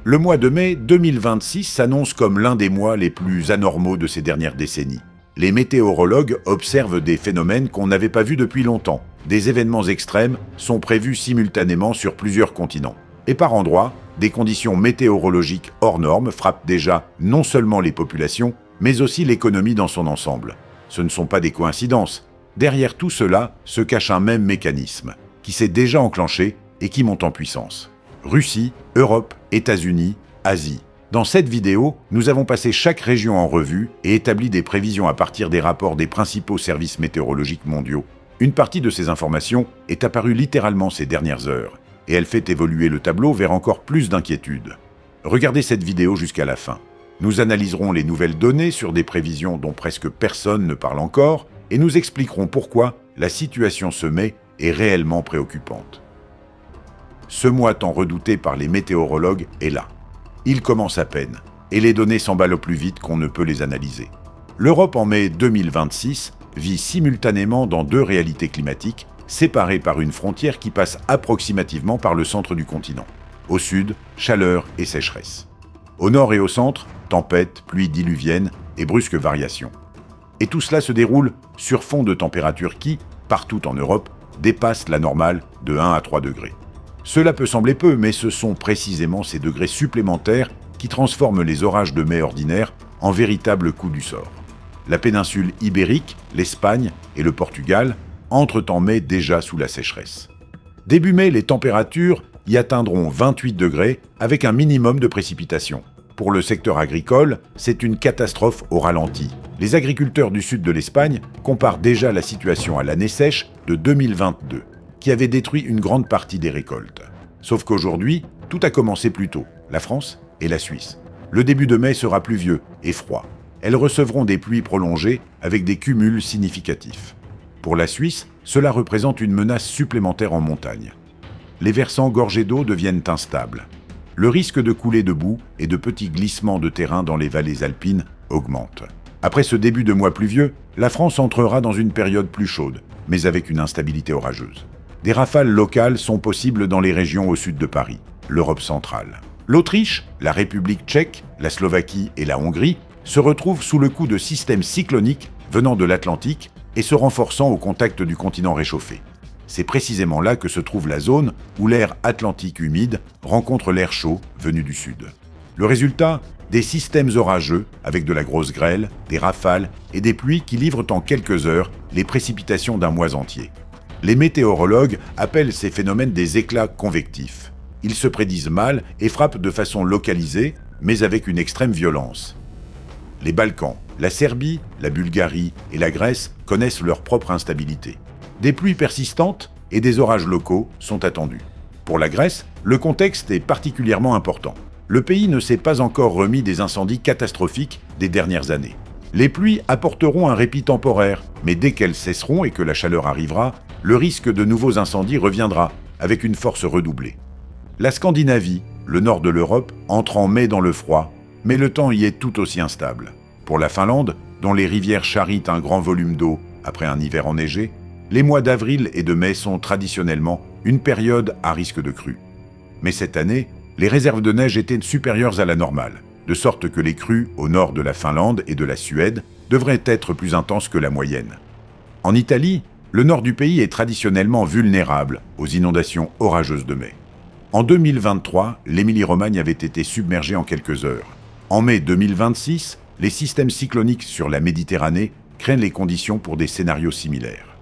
Le mois de mai 2026 s'annonce comme l'un des mois les plus anormaux de ces dernières décennies. Les météorologues observent des phénomènes qu'on n'avait pas vus depuis longtemps. Des événements extrêmes sont prévus simultanément sur plusieurs continents. Et par endroits, des conditions météorologiques hors normes frappent déjà non seulement les populations, mais aussi l'économie dans son ensemble. Ce ne sont pas des coïncidences. Derrière tout cela se cache un même mécanisme, qui s'est déjà enclenché et qui monte en puissance. Russie, Europe, États-Unis, Asie. Dans cette vidéo, nous avons passé chaque région en revue et établi des prévisions à partir des rapports des principaux services météorologiques mondiaux. Une partie de ces informations est apparue littéralement ces dernières heures, et elle fait évoluer le tableau vers encore plus d'inquiétude. Regardez cette vidéo jusqu'à la fin. Nous analyserons les nouvelles données sur des prévisions dont presque personne ne parle encore, et nous expliquerons pourquoi la situation se met est réellement préoccupante. Ce mois tant redouté par les météorologues est là. Il commence à peine, et les données s'emballent au plus vite qu'on ne peut les analyser. L'Europe en mai 2026 vit simultanément dans deux réalités climatiques, séparées par une frontière qui passe approximativement par le centre du continent. Au sud, chaleur et sécheresse. Au nord et au centre, tempêtes, pluies diluviennes et brusques variations. Et tout cela se déroule sur fond de température qui, partout en Europe, dépasse la normale de 1 à 3 degrés. Cela peut sembler peu, mais ce sont précisément ces degrés supplémentaires qui transforment les orages de mai ordinaires en véritables coups du sort. La péninsule ibérique, l'Espagne et le Portugal entrent en mai déjà sous la sécheresse. Début mai, les températures y atteindront 28 degrés avec un minimum de précipitations. Pour le secteur agricole, c'est une catastrophe au ralenti. Les agriculteurs du sud de l'Espagne comparent déjà la situation à l'année sèche de 2022, qui avait détruit une grande partie des récoltes. Sauf qu'aujourd'hui, tout a commencé plus tôt, la France et la Suisse. Le début de mai sera pluvieux et froid. Elles recevront des pluies prolongées avec des cumuls significatifs. Pour la Suisse, cela représente une menace supplémentaire en montagne. Les versants gorgés d'eau deviennent instables. Le risque de coulée de boue et de petits glissements de terrain dans les vallées alpines augmente. Après ce début de mois pluvieux, la France entrera dans une période plus chaude, mais avec une instabilité orageuse. Des rafales locales sont possibles dans les régions au sud de Paris, l'Europe centrale. L'Autriche, la République tchèque, la Slovaquie et la Hongrie se retrouvent sous le coup de systèmes cycloniques venant de l'Atlantique et se renforçant au contact du continent réchauffé. C'est précisément là que se trouve la zone où l'air atlantique humide rencontre l'air chaud venu du sud. Le résultat, des systèmes orageux avec de la grosse grêle, des rafales et des pluies qui livrent en quelques heures les précipitations d'un mois entier. Les météorologues appellent ces phénomènes des éclats convectifs. Ils se prédisent mal et frappent de façon localisée, mais avec une extrême violence. Les Balkans, la Serbie, la Bulgarie et la Grèce connaissent leur propre instabilité. Des pluies persistantes et des orages locaux sont attendus. Pour la Grèce, le contexte est particulièrement important. Le pays ne s'est pas encore remis des incendies catastrophiques des dernières années. Les pluies apporteront un répit temporaire, mais dès qu'elles cesseront et que la chaleur arrivera, le risque de nouveaux incendies reviendra, avec une force redoublée. La Scandinavie, le nord de l'Europe, entre en mai dans le froid, mais le temps y est tout aussi instable. Pour la Finlande, dont les rivières charrient un grand volume d'eau après un hiver enneigé, les mois d'avril et de mai sont traditionnellement une période à risque de crue. Mais cette année, les réserves de neige étaient supérieures à la normale, de sorte que les crues au nord de la Finlande et de la Suède devraient être plus intenses que la moyenne. En Italie, le nord du pays est traditionnellement vulnérable aux inondations orageuses de mai. En 2023, l'Émilie-Romagne avait été submergée en quelques heures. En mai 2026, les systèmes cycloniques sur la Méditerranée créent les conditions pour des scénarios similaires.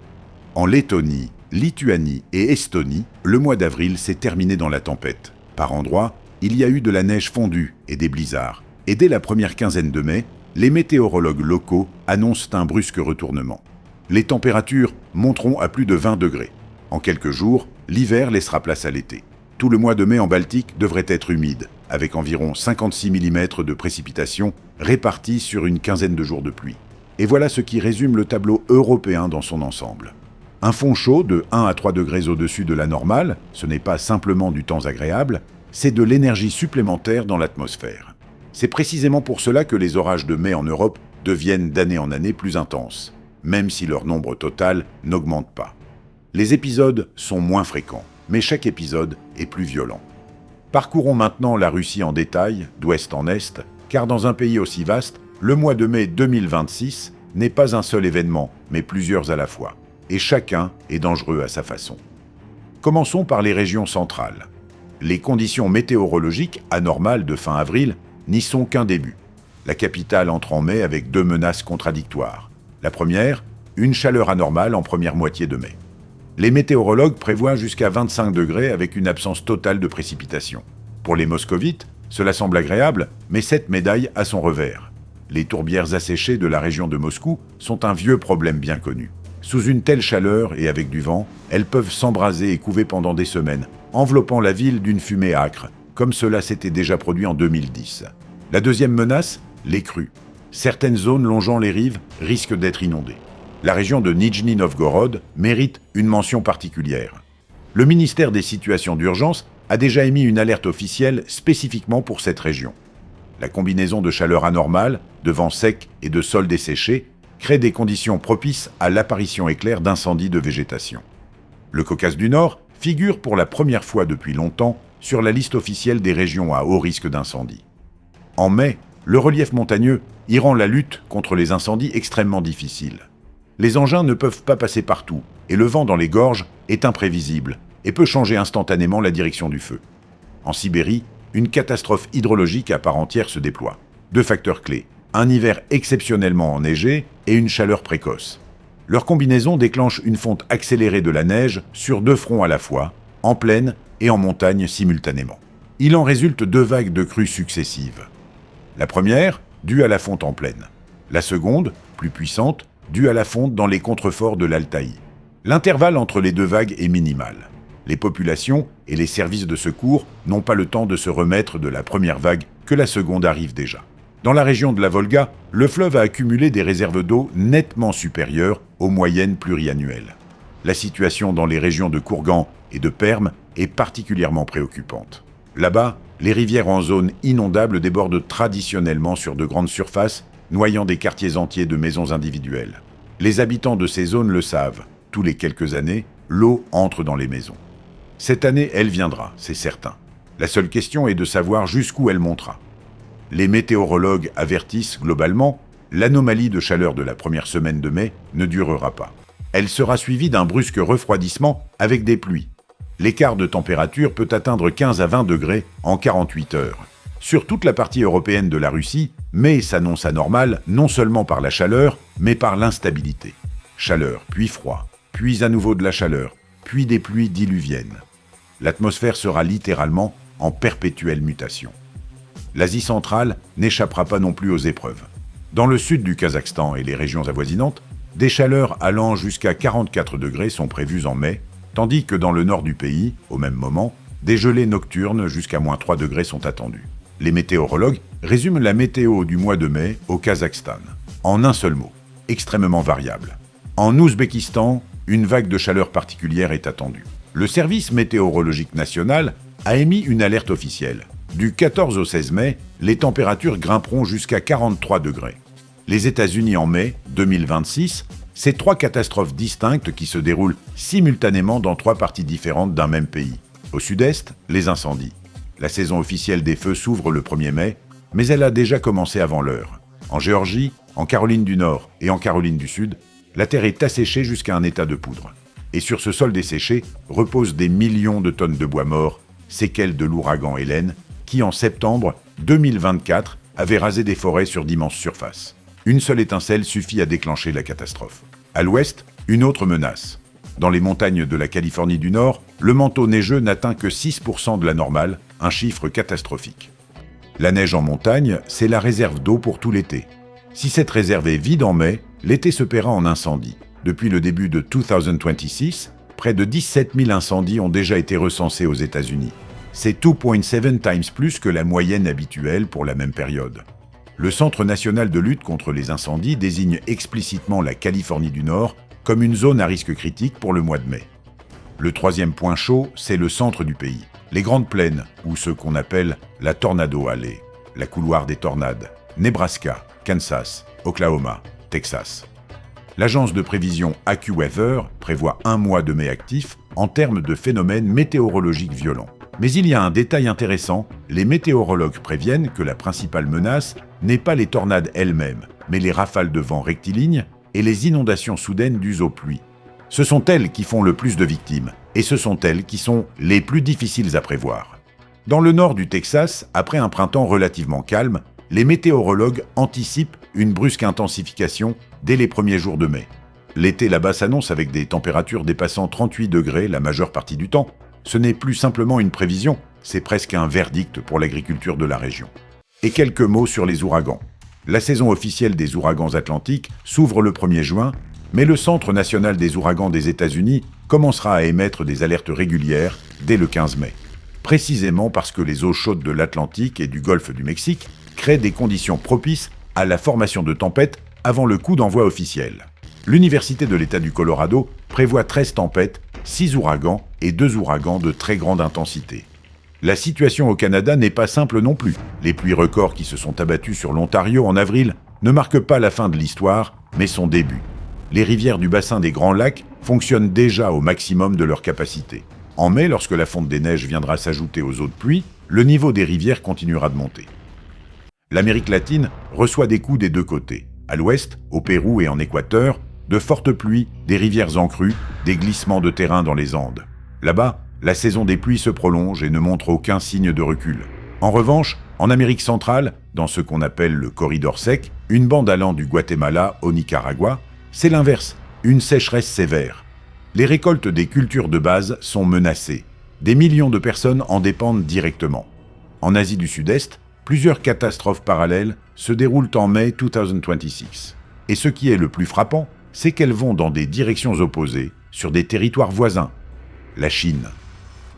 En Lettonie, Lituanie et Estonie, le mois d'avril s'est terminé dans la tempête. Par endroits, il y a eu de la neige fondue et des blizzards. Et dès la première quinzaine de mai, les météorologues locaux annoncent un brusque retournement. Les températures monteront à plus de 20 degrés. En quelques jours, l'hiver laissera place à l'été. Tout le mois de mai en Baltique devrait être humide, avec environ 56 mm de précipitations réparties sur une quinzaine de jours de pluie. Et voilà ce qui résume le tableau européen dans son ensemble. Un fond chaud de 1 à 3 degrés au-dessus de la normale, ce n'est pas simplement du temps agréable, c'est de l'énergie supplémentaire dans l'atmosphère. C'est précisément pour cela que les orages de mai en Europe deviennent d'année en année plus intenses, même si leur nombre total n'augmente pas. Les épisodes sont moins fréquents, mais chaque épisode est plus violent. Parcourons maintenant la Russie en détail, d'ouest en est, car dans un pays aussi vaste, le mois de mai 2026 n'est pas un seul événement, mais plusieurs à la fois, et chacun est dangereux à sa façon. Commençons par les régions centrales. Les conditions météorologiques anormales de fin avril n'y sont qu'un début. La capitale entre en mai avec deux menaces contradictoires. La première, une chaleur anormale en première moitié de mai. Les météorologues prévoient jusqu'à 25 degrés avec une absence totale de précipitations. Pour les moscovites, cela semble agréable, mais cette médaille a son revers. Les tourbières asséchées de la région de Moscou sont un vieux problème bien connu. Sous une telle chaleur et avec du vent, elles peuvent s'embraser et couver pendant des semaines, enveloppant la ville d'une fumée âcre, comme cela s'était déjà produit en 2010. La deuxième menace, les crues. Certaines zones longeant les rives risquent d'être inondées. La région de Nijni Novgorod mérite une mention particulière. Le ministère des Situations d'urgence a déjà émis une alerte officielle spécifiquement pour cette région. La combinaison de chaleur anormale, de vent sec et de sol desséché crée des conditions propices à l'apparition éclair d'incendies de végétation. Le Caucase du Nord figure pour la première fois depuis longtemps sur la liste officielle des régions à haut risque d'incendie. En mai, le relief montagneux y rend la lutte contre les incendies extrêmement difficile. Les engins ne peuvent pas passer partout, et le vent dans les gorges est imprévisible et peut changer instantanément la direction du feu. En Sibérie, une catastrophe hydrologique à part entière se déploie. Deux facteurs clés, un hiver exceptionnellement enneigé et une chaleur précoce. Leur combinaison déclenche une fonte accélérée de la neige sur deux fronts à la fois, en plaine et en montagne simultanément. Il en résulte deux vagues de crues successives. La première, due à la fonte en plaine. La seconde, plus puissante, due à la fonte dans les contreforts de l'Altaï. L'intervalle entre les deux vagues est minimal. Les populations et les services de secours n'ont pas le temps de se remettre de la première vague que la seconde arrive déjà. Dans la région de la Volga, le fleuve a accumulé des réserves d'eau nettement supérieures aux moyennes pluriannuelles. La situation dans les régions de Kourgan et de Perm est particulièrement préoccupante. Là-bas, les rivières en zone inondable débordent traditionnellement sur de grandes surfaces, noyant des quartiers entiers de maisons individuelles. Les habitants de ces zones le savent. Tous les quelques années, l'eau entre dans les maisons. Cette année, elle viendra, c'est certain. La seule question est de savoir jusqu'où elle montera. Les météorologues avertissent globalement, l'anomalie de chaleur de la première semaine de mai ne durera pas. Elle sera suivie d'un brusque refroidissement avec des pluies. L'écart de température peut atteindre 15 à 20 degrés en 48 heures. Sur toute la partie européenne de la Russie, mai s'annonce anormal non seulement par la chaleur, mais par l'instabilité. Chaleur, puis froid, puis à nouveau de la chaleur, puis des pluies diluviennes. L'atmosphère sera littéralement en perpétuelle mutation. L'Asie centrale n'échappera pas non plus aux épreuves. Dans le sud du Kazakhstan et les régions avoisinantes, des chaleurs allant jusqu'à 44 degrés sont prévues en mai, tandis que dans le nord du pays, au même moment, des gelées nocturnes jusqu'à -3 degrés sont attendues. Les météorologues résument la météo du mois de mai au Kazakhstan, en un seul mot, extrêmement variable. En Ouzbékistan, une vague de chaleur particulière est attendue. Le service météorologique national a émis une alerte officielle. Du 14 au 16 mai, les températures grimperont jusqu'à 43 degrés. Les États-Unis en mai 2026, c'est 3 catastrophes distinctes qui se déroulent simultanément dans 3 parties différentes d'un même pays. Au sud-est, les incendies. La saison officielle des feux s'ouvre le 1er mai, mais elle a déjà commencé avant l'heure. En Géorgie, en Caroline du Nord et en Caroline du Sud, la terre est asséchée jusqu'à un état de poudre. Et sur ce sol desséché reposent des millions de tonnes de bois mort, séquelles de l'ouragan Hélène, qui en septembre 2024 avait rasé des forêts sur d'immenses surfaces. Une seule étincelle suffit à déclencher la catastrophe. À l'ouest, une autre menace. Dans les montagnes de la Californie du Nord, le manteau neigeux n'atteint que 6% de la normale, un chiffre catastrophique. La neige en montagne, c'est la réserve d'eau pour tout l'été. Si cette réserve est vide en mai, l'été se paiera en incendie. Depuis le début de 2026, près de 17 000 incendies ont déjà été recensés aux États-Unis. C'est 2,7 times plus que la moyenne habituelle pour la même période. Le Centre national de lutte contre les incendies désigne explicitement la Californie du Nord comme une zone à risque critique pour le mois de mai. Le troisième point chaud, c'est le centre du pays. Les Grandes Plaines, ou ce qu'on appelle la Tornado Alley, la couloir des tornades, Nebraska, Kansas, Oklahoma, Texas. L'agence de prévision AccuWeather prévoit un mois de mai actif en termes de phénomènes météorologiques violents. Mais il y a un détail intéressant, les météorologues préviennent que la principale menace n'est pas les tornades elles-mêmes, mais les rafales de vent rectilignes et les inondations soudaines dues aux pluies. Ce sont elles qui font le plus de victimes, et ce sont elles qui sont les plus difficiles à prévoir. Dans le nord du Texas, après un printemps relativement calme, les météorologues anticipent une brusque intensification dès les premiers jours de mai. L'été là-bas s'annonce avec des températures dépassant 38 degrés la majeure partie du temps. Ce n'est plus simplement une prévision, c'est presque un verdict pour l'agriculture de la région. Et quelques mots sur les ouragans. La saison officielle des ouragans atlantiques s'ouvre le 1er juin, mais le Centre national des ouragans des États-Unis commencera à émettre des alertes régulières dès le 15 mai. Précisément parce que les eaux chaudes de l'Atlantique et du golfe du Mexique créent des conditions propices à la formation de tempêtes avant le coup d'envoi officiel. L'Université de l'État du Colorado prévoit 13 tempêtes, 6 ouragans et 2 ouragans de très grande intensité. La situation au Canada n'est pas simple non plus. Les pluies records qui se sont abattues sur l'Ontario en avril ne marquent pas la fin de l'histoire, mais son début. Les rivières du bassin des Grands Lacs fonctionnent déjà au maximum de leur capacité. En mai, lorsque la fonte des neiges viendra s'ajouter aux eaux de pluie, le niveau des rivières continuera de monter. L'Amérique latine reçoit des coups des deux côtés. À l'ouest, au Pérou et en Équateur, de fortes pluies, des rivières en crue, des glissements de terrain dans les Andes. Là-bas, la saison des pluies se prolonge et ne montre aucun signe de recul. En revanche, en Amérique centrale, dans ce qu'on appelle le corridor sec, une bande allant du Guatemala au Nicaragua, c'est l'inverse, une sécheresse sévère. Les récoltes des cultures de base sont menacées. Des millions de personnes en dépendent directement. En Asie du Sud-Est, plusieurs catastrophes parallèles se déroulent en mai 2026. Et ce qui est le plus frappant, c'est qu'elles vont dans des directions opposées, sur des territoires voisins. La Chine.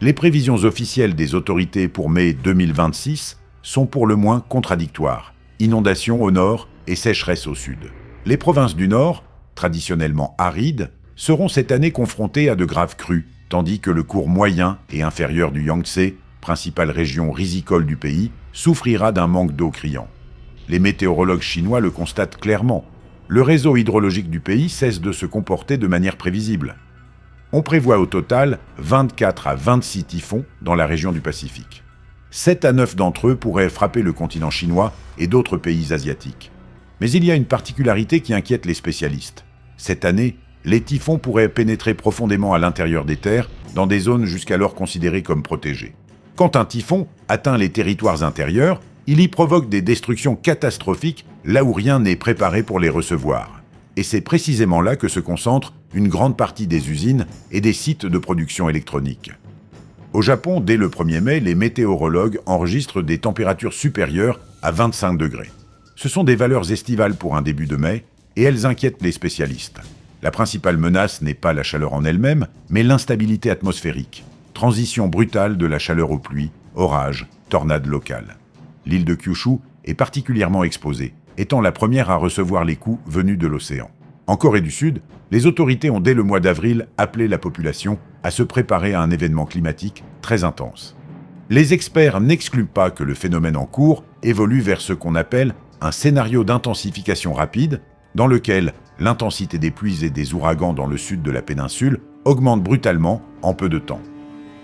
Les prévisions officielles des autorités pour mai 2026 sont pour le moins contradictoires. Inondations au nord et sécheresse au sud. Les provinces du nord, traditionnellement arides, seront cette année confrontées à de graves crues, tandis que le cours moyen et inférieur du Yangtze, principale région risicole du pays, souffrira d'un manque d'eau criant. Les météorologues chinois le constatent clairement. Le réseau hydrologique du pays cesse de se comporter de manière prévisible. On prévoit au total 24 à 26 typhons dans la région du Pacifique. 7 à 9 d'entre eux pourraient frapper le continent chinois et d'autres pays asiatiques. Mais il y a une particularité qui inquiète les spécialistes. Cette année, les typhons pourraient pénétrer profondément à l'intérieur des terres, dans des zones jusqu'alors considérées comme protégées. Quand un typhon atteint les territoires intérieurs, il y provoque des destructions catastrophiques là où rien n'est préparé pour les recevoir. Et c'est précisément là que se concentre une grande partie des usines et des sites de production électronique. Au Japon, dès le 1er mai, les météorologues enregistrent des températures supérieures à 25 degrés. Ce sont des valeurs estivales pour un début de mai, et elles inquiètent les spécialistes. La principale menace n'est pas la chaleur en elle-même, mais l'instabilité atmosphérique. Transition brutale de la chaleur aux pluies, orages, tornades locales. L'île de Kyushu est particulièrement exposée, étant la première à recevoir les coups venus de l'océan. En Corée du Sud, les autorités ont dès le mois d'avril appelé la population à se préparer à un événement climatique très intense. Les experts n'excluent pas que le phénomène en cours évolue vers ce qu'on appelle un scénario d'intensification rapide, dans lequel l'intensité des pluies et des ouragans dans le sud de la péninsule augmente brutalement en peu de temps.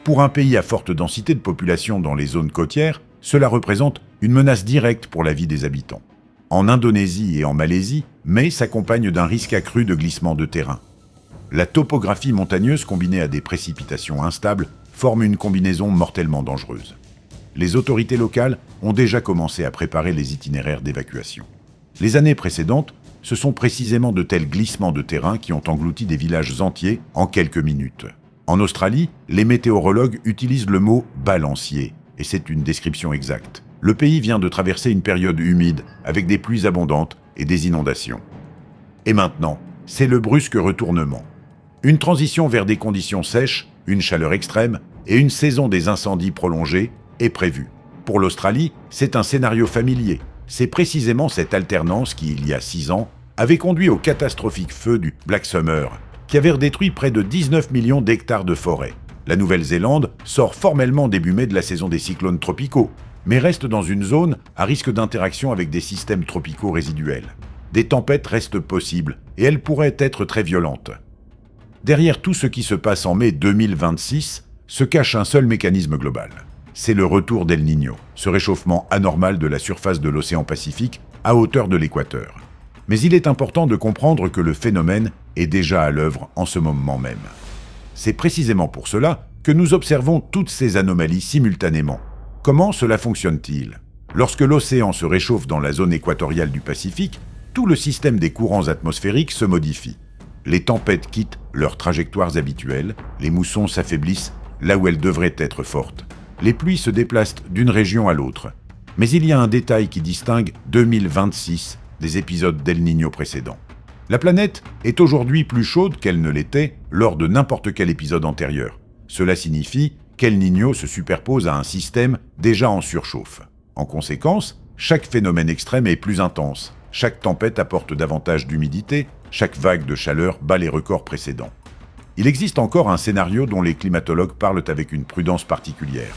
Pour un pays à forte densité de population dans les zones côtières, cela représente une menace directe pour la vie des habitants. En Indonésie et en Malaisie, mai s'accompagne d'un risque accru de glissement de terrain. La topographie montagneuse combinée à des précipitations instables forme une combinaison mortellement dangereuse. Les autorités locales ont déjà commencé à préparer les itinéraires d'évacuation. Les années précédentes, ce sont précisément de tels glissements de terrain qui ont englouti des villages entiers en quelques minutes. En Australie, les météorologues utilisent le mot « balancier », et c'est une description exacte. Le pays vient de traverser une période humide, avec des pluies abondantes et des inondations. Et maintenant, c'est le brusque retournement. Une transition vers des conditions sèches, une chaleur extrême et une saison des incendies prolongée est prévue. Pour l'Australie, c'est un scénario familier. C'est précisément cette alternance qui, il y a 6 ans, avait conduit au catastrophique feu du Black Summer, qui avait détruit près de 19 millions d'hectares de forêt. La Nouvelle-Zélande sort formellement début mai de la saison des cyclones tropicaux, mais reste dans une zone à risque d'interaction avec des systèmes tropicaux résiduels. Des tempêtes restent possibles, et elles pourraient être très violentes. Derrière tout ce qui se passe en mai 2026, se cache un seul mécanisme global. C'est le retour d'El Niño, ce réchauffement anormal de la surface de l'océan Pacifique à hauteur de l'équateur. Mais il est important de comprendre que le phénomène est déjà à l'œuvre en ce moment même. C'est précisément pour cela que nous observons toutes ces anomalies simultanément. Comment cela fonctionne-t-il ? Lorsque l'océan se réchauffe dans la zone équatoriale du Pacifique, tout le système des courants atmosphériques se modifie. Les tempêtes quittent leurs trajectoires habituelles, les moussons s'affaiblissent là où elles devraient être fortes. Les pluies se déplacent d'une région à l'autre. Mais il y a un détail qui distingue 2026 des épisodes d'El Niño précédents. La planète est aujourd'hui plus chaude qu'elle ne l'était lors de n'importe quel épisode antérieur. Cela signifie qu'El Niño se superpose à un système déjà en surchauffe. En conséquence, chaque phénomène extrême est plus intense, chaque tempête apporte davantage d'humidité, chaque vague de chaleur bat les records précédents. Il existe encore un scénario dont les climatologues parlent avec une prudence particulière.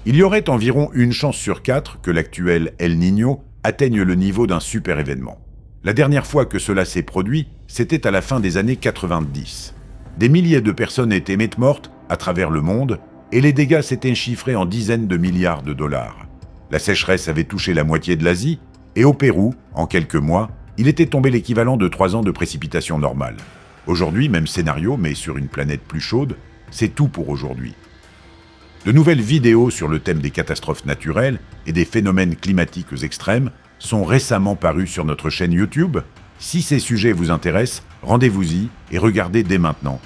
Il y aurait environ une chance sur 4 que l'actuel El Niño atteigne le niveau d'un super événement. La dernière fois que cela s'est produit, c'était à la fin des années 90. Des milliers de personnes étaient mortes à travers le monde et les dégâts s'étaient chiffrés en dizaines de milliards de dollars. La sécheresse avait touché la moitié de l'Asie et au Pérou, en quelques mois, il était tombé l'équivalent de 3 ans de précipitations normales. Aujourd'hui, même scénario, mais sur une planète plus chaude, c'est tout pour aujourd'hui. De nouvelles vidéos sur le thème des catastrophes naturelles et des phénomènes climatiques extrêmes sont récemment parues sur notre chaîne YouTube. Si ces sujets vous intéressent, rendez-vous-y et regardez dès maintenant.